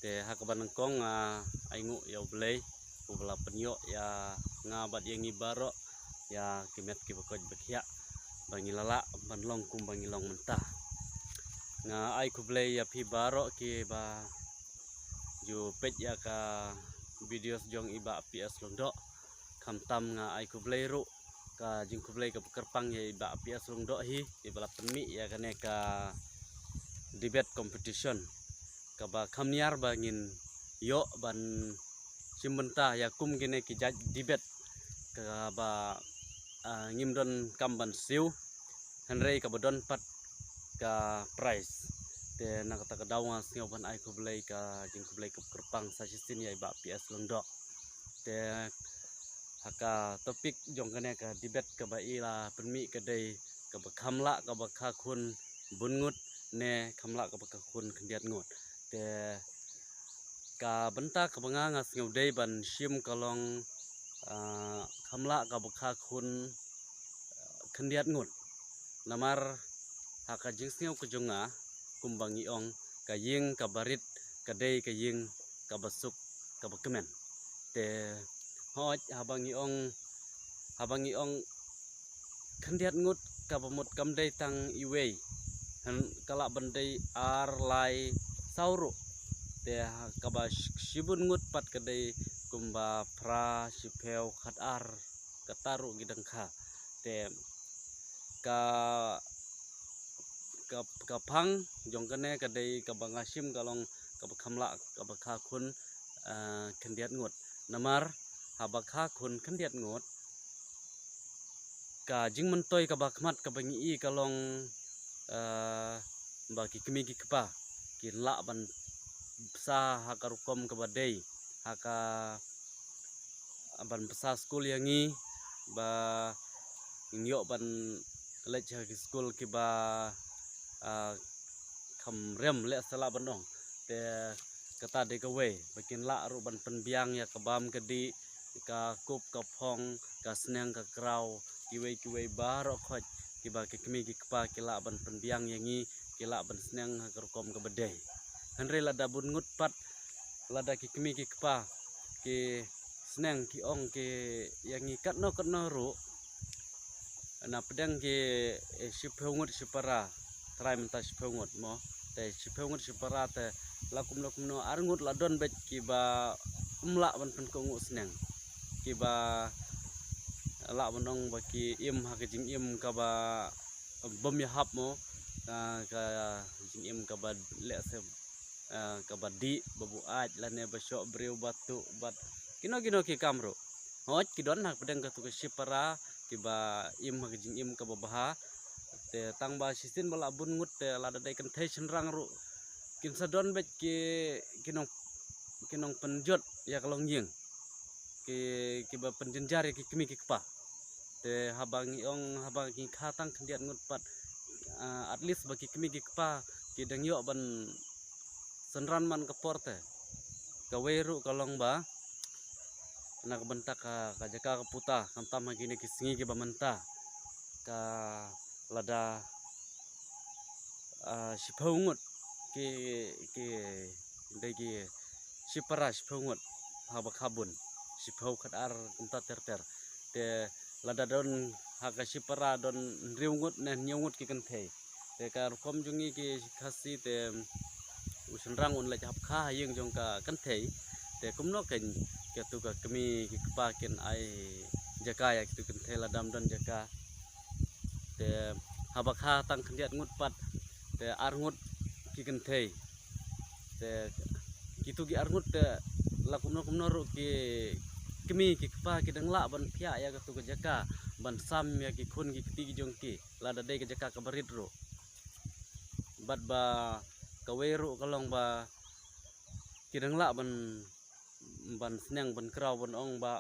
te hakaban kong aingu ya blay ubla penyo ya ngabat yang ibaro ya kimet ki bakoj bakhya bangilala banlong kum bangilong mentah nga ai ku blay ya phi baro ki ba ju pet ya ka videos jong iba PS longdo kamtam nga ai ku blay ru ka jing ku blay ka kerpang ya iba PS longdo hi ibala penmi ya kane ka debate competition kaba kamniar bangin yo ban simbenta ya kum gine ki debate kaba ngimdon kamban siu henrei kabadon pat ka prize te nakata kadawa sing ban ai ku blay ka jing ku blay ka kerpang sa sisin ya iba PS longdo te haka topik jong kane ka debate kaba ila penmi kedai kaba khamla kaba khakun bungut ne khamla kaba khakun kendiat ngut te ka benta ka banga ngas ngudai ban shim kalong khamla ka bakha khun kendiat ngut namar haka jingsngeu kujonga kumbangi ong ka ying ka barit ka dei ka ying ka basuk ka bakemen te hoj habangi ong kendiat ngut ka bamut kamdei tang iwei kala bandai ar lai sauru te kaba shibun ngut pat kadai kumba pra shipeu khatar kataru gidangkha te ka phang jongkane kadai ka bangasim kalong ka khamla ka bakha khun kendiat ngut namar habakha khun kendiat ngut ka jingmentoi ka bakhmat ka bangi kalong bagi kemi ki kpa ki la ban sa hakarukom ke badai haka ban pesa school yangi ba ngyo ban lech ki school ki ba kham rem le sala banong te kata de ka we bakin la ru ban penbiang ya kabam kedi ka kup ka phong ka sneng ka krau kiwe baro khoj ki ba ki kemi ki kpa ki la ban penbiang yangi ki la ban sneng hakarukom ke badai henry lada bun ngut pat lada ki kemi ki kpa ki sneng ki ong ki yang ikat no ru na pedang ki shipheungut shipara try menta shipheungut mo te shipheungut shipara te lakum no arngut ladon bet ki ba umla ban pen ko ngu sneng ki ba la banong ba ki im ha ki jing im ka ba bom ya hap mo ka jing im ka ba le se kabadi babu aj lane basyo breu batu bat kino ki kamro hoj kidon hak pedang ka tu shipara ki ba im hak jing im ka baha te tang ba sisin bala bun ngut te lada dai kan thai senrang ru kin sadon bet ki kinong penjot ya kalong ying ki ba penjenjar ki kemi ki kpa te habangi khatang kendiat ngut pat at least bagi kemi ki kpa ki dang yo ban senran man ke porte ka weru kalong ba nak bentak ka jaka ka puta kamtam gini ki singi ki bamenta ka lada shipheungut ki dei ki shipara shipheungut haba khabun shipheu khatar kumta ter te lada don haka shipara don riungut ne nyungut ki kenthe te ka kom jungi ki khasi te usenrang un lech hap kha yeng jong ka kenthe te kumno ken ke tu ka kemi ki kpa ken ai jaka ya tu kenthe ladam don jaka te haba kha tang kendiat ngut pat te arngut ki kenthe te kitu ki arngut te lakumno ru ki kemi ki kpa ki dang la ban phya ya ka tu ka jaka ban sam ya ki khun ki ti jong ki lada dei ka jaka ka barit ru bat ba kaweru kalong ba kidang la ban sneng ban krau ban ong ba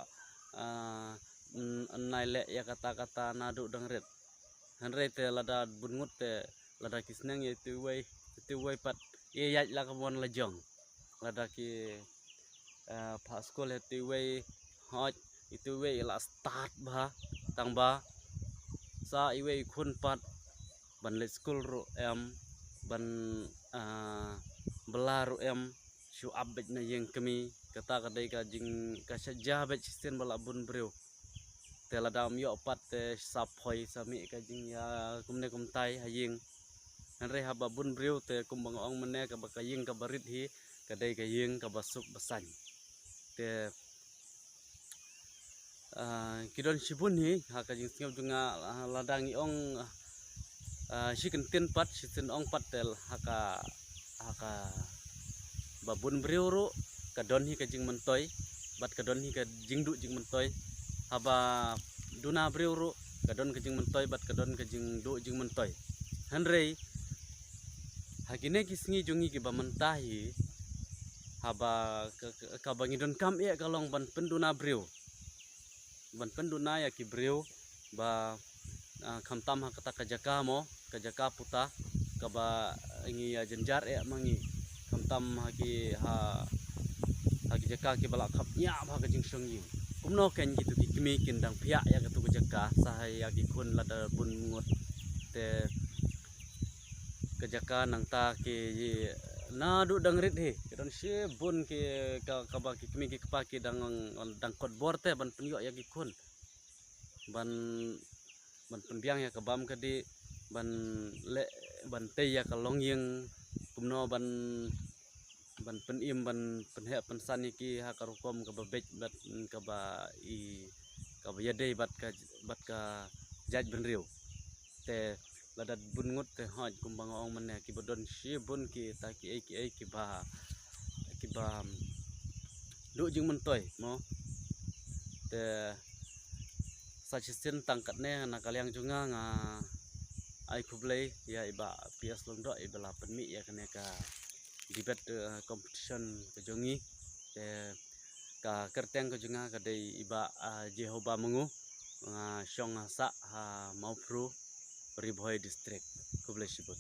nai le ya kata nadu dangret henre te lada bungut te lada ki sneng ye tu wei pat ye yaj la kamon la jong lada ki pa school he tu wei hoj itu wei la start ba tang ba sa iwei khun pat ban le school ru em ban bela ru em syuab bet na yang kami kata kadai ka jing ka saja bet sistem bala bun breu tela dam yo pat sap hoi sami ka jing ya kumne kumtai haying nanre haba bun breu te kumbang ong mene ka bakaying ka barit hi kadai ka ying ka basuk basan te kidon sibun hi ha ka jing singap junga ladang ong si kentin pat si ten ong pat tel haka babun breu ro kadon hi ka jing mentoy bat kadon hi ka jing du jing mentoy haba duna breu ro kadon ka jing mentoy bat kadon ka jing du jing mentoy hanrei hagine kisngi jungi ki ba mentahi haba ka bangi don kam e kalong ban penduna breu ban penduna ya ki breu ba kamtam ha kata kajaka mo kajaka puta kaba ingi ya jenjar e mangi kamtam hagi jaka ki balak khap nya ba ka jing songi kumno ken gitu ki kimi kindang pia ya katu kajaka sahai ya ki kun lada bun ngut te kajaka nang ta ki na du dangrit he don si bun ki ka ba ki kimi ki kapa ki dang kot bor te ban penyo ya ki kun ban penbiang ya kabam kadi ban te ya kalong yang kumno ban penim ban penhe pensan iki ha karukom ka babej bat ka ba yade bat ka jaj benriu te ladat bun ngut te hoj kumbang ong mane ki bodon si bun ki ta ki ba du jing mentoy mo te sajisten tangkat ne na kalyang junga nga ai kublai ya iba pias longdo ibala penmi ya kene ka debate competition ke jongi te ka kerteng ke junga kadai iba Jehoba mengu syong sa ha maupru Riboy district kublai sibut